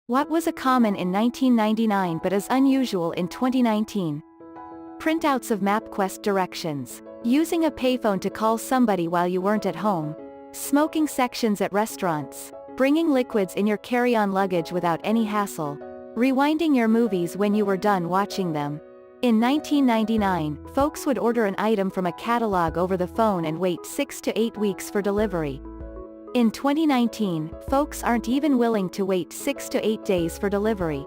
What was a common in 1999 but is unusual in 2019? Printouts of MapQuest directions. Using a payphone to call somebody while you weren't at home. Smoking sections at restaurants. Bringing liquids in your carry-on luggage without any hassle. Rewinding your movies when you were done watching them. In 1999, folks would order an item from a catalog over the phone and wait 6 to 8 weeks for delivery. In 2019, folks aren't even willing to wait 6 to 8 days for delivery.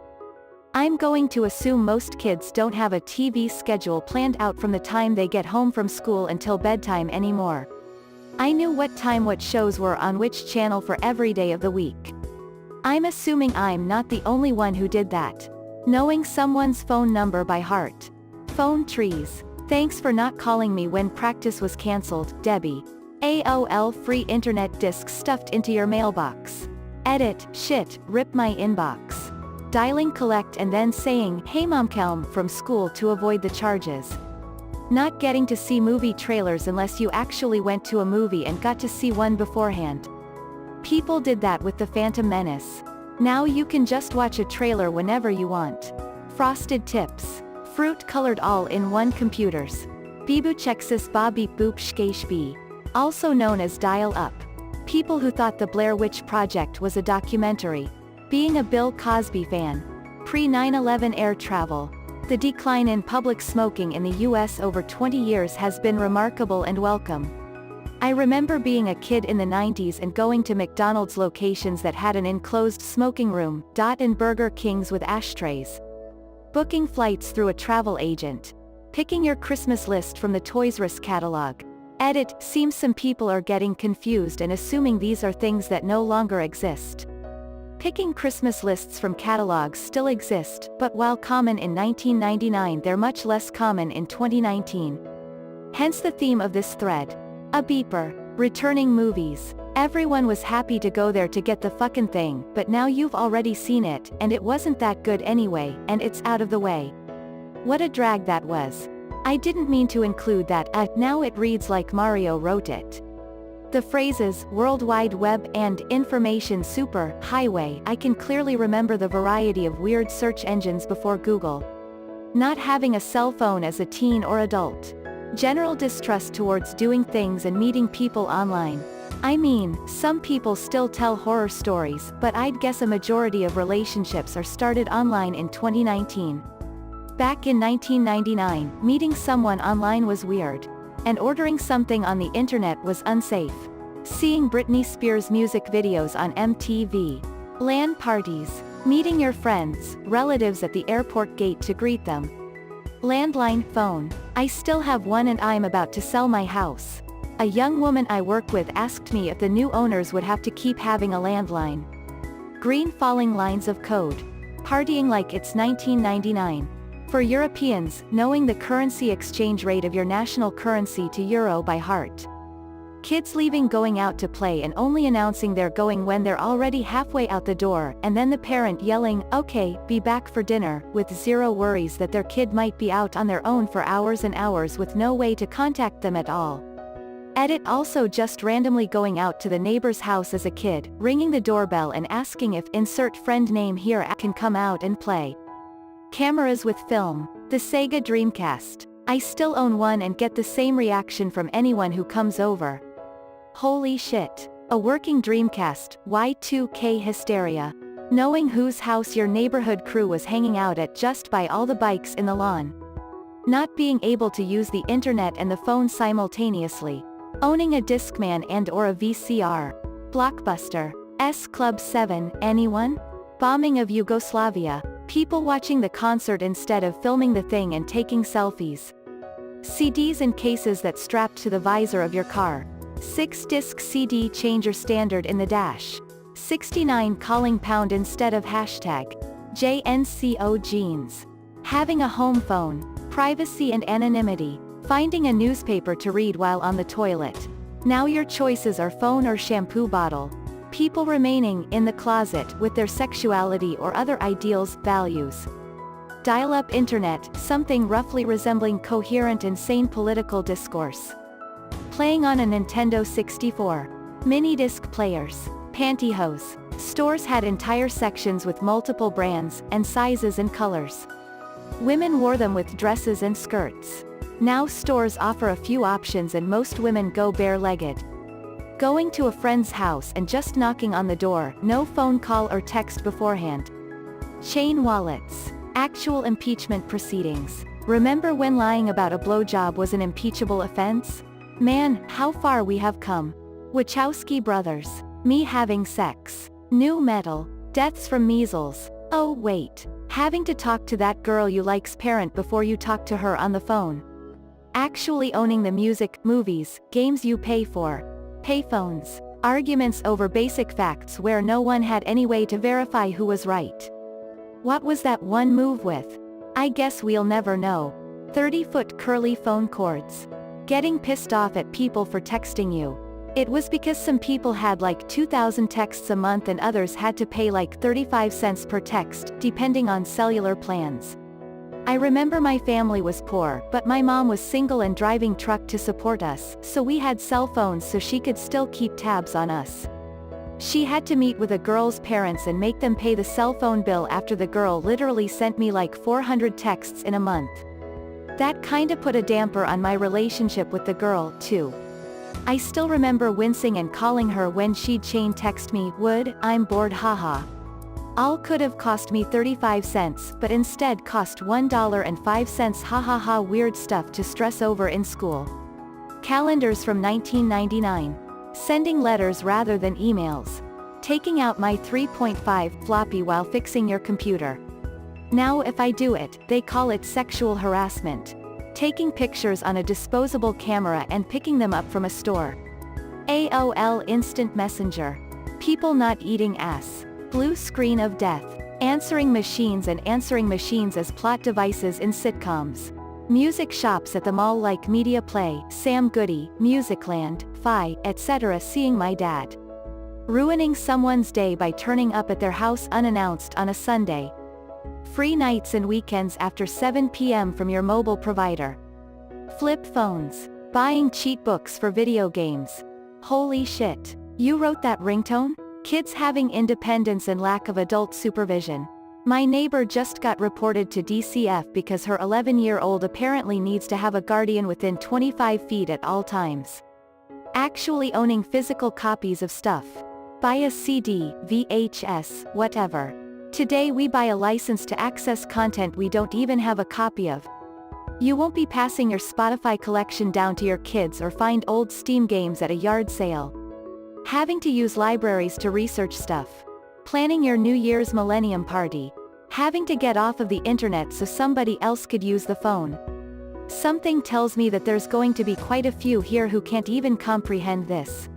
I'm going to assume most kids don't have a TV schedule planned out from the time they get home from school until bedtime anymore. I knew what time what shows were on which channel for every day of the week. I'm assuming I'm not the only one who did that. Knowing someone's phone number by heart. Phone trees. Thanks for not calling me when practice was cancelled, Debbie. AOL free internet discs stuffed into your mailbox. Edit, shit, rip my inbox. Dialing collect and then saying, hey momcalm from school to avoid the charges. Not getting to see movie trailers unless you actually went to a movie and got to see one beforehand. People did that with The Phantom Menace. Now you can just watch a trailer whenever you want. Frosted Tips. Fruit-colored all-in-one computers. Bibuchexis ba beep boop shkeish bee. Also known as dial-up. People who thought the Blair Witch Project was a documentary. Being a Bill Cosby fan. Pre-9/11 air travel. The decline in public smoking in the US over 20 years has been remarkable and welcome. I remember being a kid in the 90s and going to McDonald's locations that had an enclosed smoking room, and Burger Kings with ashtrays. Booking flights through a travel agent. Picking your Christmas list from the Toys R Us catalog. Edit, seems some people are getting confused and assuming these are things that no longer exist. Picking Christmas lists from catalogs still exist, but while common in 1999 they're much less common in 2019. Hence the theme of this thread. A beeper. Returning movies. Everyone was happy to go there to get the fucking thing, but now you've already seen it, and it wasn't that good anyway, and it's out of the way. What a drag that was. I didn't mean to include that, now it reads like Mario wrote it. The phrases, World Wide Web and Information Super Highway, I can clearly remember the variety of weird search engines before Google. Not having a cell phone as a teen or adult. General distrust towards doing things and meeting people online. I mean, some people still tell horror stories, but I'd guess a majority of relationships are started online in 2019. Back in 1999, meeting someone online was weird. And ordering something on the internet was unsafe. Seeing Britney Spears music videos on MTV. LAN parties. Meeting your friends, relatives at the airport gate to greet them. Landline phone. I still have one and I'm about to sell my house. A young woman I work with asked me if the new owners would have to keep having a landline. Green falling lines of code. Partying like it's 1999. For Europeans, knowing the currency exchange rate of your national currency to euro by heart. Kids leaving going out to play and only announcing they're going when they're already halfway out the door, and then the parent yelling, okay, be back for dinner, with zero worries that their kid might be out on their own for hours and hours with no way to contact them at all. Edit also just randomly going out to the neighbor's house as a kid, ringing the doorbell and asking if insert friend name here can come out and play. Cameras with film. The Sega Dreamcast. I still own one and get the same reaction from anyone who comes over. Holy shit. A working Dreamcast, Y2K hysteria. Knowing whose house your neighborhood crew was hanging out at just by all the bikes in the lawn. Not being able to use the internet and the phone simultaneously. Owning a Discman and/or a VCR. Blockbuster. S Club 7, anyone? Bombing of Yugoslavia. People watching the concert instead of filming the thing and taking selfies. CDs in cases that strapped to the visor of your car. 6-disc CD changer standard in the dash. 69 calling pound instead of hashtag. JNCO jeans. Having a home phone. Privacy and anonymity. Finding a newspaper to read while on the toilet. Now your choices are phone or shampoo bottle. People remaining in the closet with their sexuality or other ideals, values. Dial-up internet, something roughly resembling coherent and sane political discourse. Playing on a Nintendo 64. Mini-disc players. Pantyhose. Stores had entire sections with multiple brands, and sizes and colors. Women wore them with dresses and skirts. Now stores offer a few options and most women go bare-legged. Going to a friend's house and just knocking on the door, no phone call or text beforehand. Chain wallets. Actual impeachment proceedings. Remember when lying about a blowjob was an impeachable offense? Man, how far we have come. Wachowski brothers. Me having sex. New metal. Deaths from measles. Oh wait. Having to talk to that girl you like's parent before you talk to her on the phone. Actually owning the music, movies, games you pay for. Payphones. Arguments over basic facts where no one had any way to verify who was right. What was that one move with? I guess we'll never know. 30-foot curly phone cords. Getting pissed off at people for texting you. It was because some people had like 2,000 texts a month and others had to pay like 35 cents per text, depending on cellular plans. I remember my family was poor, but my mom was single and driving truck to support us, so we had cell phones so she could still keep tabs on us. She had to meet with a girl's parents and make them pay the cell phone bill after the girl literally sent me like 400 texts in a month. That kinda put a damper on my relationship with the girl, too. I still remember wincing and calling her when she'd chain text me, "Would, I'm bored haha." All could have cost me 35 cents, but instead cost $1.05 hahaha weird stuff to stress over in school. Calendars from 1999. Sending letters rather than emails. Taking out my 3.5 floppy while fixing your computer. Now if I do it, they call it sexual harassment. Taking pictures on a disposable camera and picking them up from a store. AOL Instant Messenger. People not eating ass. Blue screen of death. Answering machines and answering machines as plot devices in sitcoms. Music shops at the mall like Media Play, Sam Goody, Musicland, Fi, etc. Seeing my dad. Ruining someone's day by turning up at their house unannounced on a Sunday. Free nights and weekends after 7 p.m. from your mobile provider. Flip phones. Buying cheat books for video games. Holy shit. You wrote that ringtone? Kids having independence and lack of adult supervision. My neighbor just got reported to DCF because her 11-year-old apparently needs to have a guardian within 25 feet at all times. Actually owning physical copies of stuff. Buy a CD, VHS, whatever. Today we buy a license to access content we don't even have a copy of. You won't be passing your Spotify collection down to your kids or find old Steam games at a yard sale. Having to use libraries to research stuff. Planning your New Year's Millennium Party. Having to get off of the internet so somebody else could use the phone. Something tells me that there's going to be quite a few here who can't even comprehend this.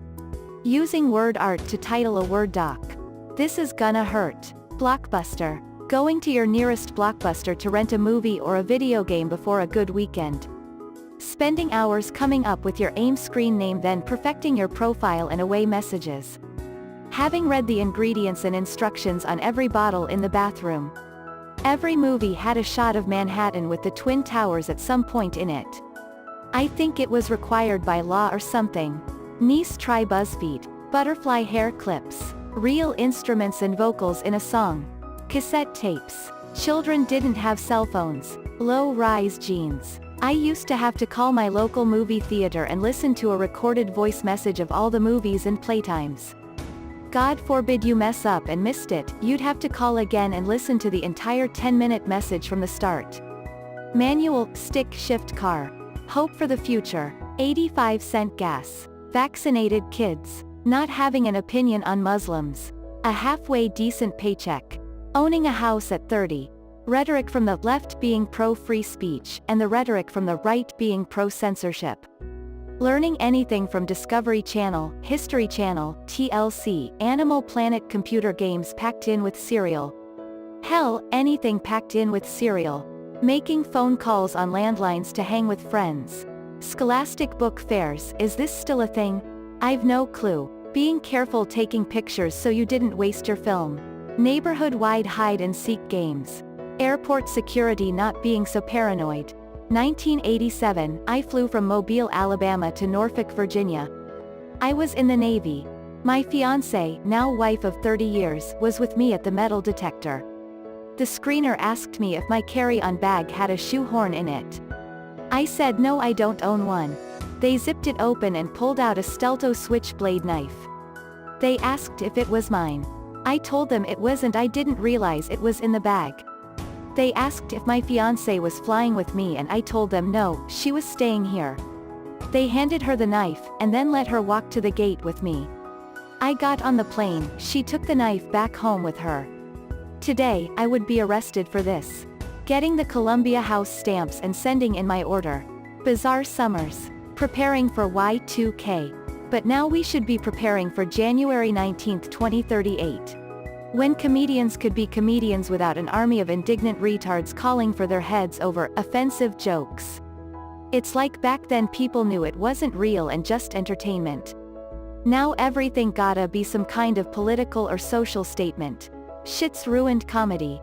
Using word art to title a Word doc. This is gonna hurt. Blockbuster. Going to your nearest Blockbuster to rent a movie or a video game before a good weekend. Spending hours coming up with your AIM screen name, then perfecting your profile and away messages. Having read the ingredients and instructions on every bottle in the bathroom. Every movie had a shot of Manhattan with the Twin Towers at some point in it. I think it was required by law or something. Niece try BuzzFeed. Butterfly hair clips. Real instruments and vocals in a song. Cassette tapes. Children didn't have cell phones. Low-rise jeans. I used to have to call my local movie theater and listen to a recorded voice message of all the movies and playtimes. God forbid you mess up and missed it, you'd have to call again and listen to the entire 10-minute message from the start. Manual, stick shift car. Hope for the future. 85-cent gas. Vaccinated kids. Not having an opinion on Muslims. A halfway decent paycheck. Owning a house at 30. Rhetoric from the left being pro-free speech, and the rhetoric from the right being pro-censorship. Learning anything from Discovery Channel, History Channel, TLC, Animal Planet computer games packed in with cereal. Hell, anything packed in with cereal. Making phone calls on landlines to hang with friends. Scholastic book fairs, is this still a thing? I've no clue. Being careful taking pictures so you didn't waste your film. Neighborhood-wide hide-and-seek games. Airport security not being so paranoid. 1987, I flew from Mobile, Alabama to Norfolk, Virginia. I was in the Navy. My fiancé, now wife of 30 years, was with me at the metal detector. The screener asked me if my carry-on bag had a shoehorn in it. I said no, I don't own one. They zipped it open and pulled out a Stelto switchblade knife. They asked if it was mine. I told them it wasn't, I didn't realize it was in the bag. They asked if my fiancé was flying with me and I told them no, she was staying here. They handed her the knife, and then let her walk to the gate with me. I got on the plane, she took the knife back home with her. Today, I would be arrested for this. Getting the Columbia House stamps and sending in my order. Bizarre summers. Preparing for Y2K. But now we should be preparing for January 19, 2038. When comedians could be comedians without an army of indignant retards calling for their heads over offensive jokes. It's like back then people knew it wasn't real and just entertainment. Now everything gotta be some kind of political or social statement. Shit's ruined comedy.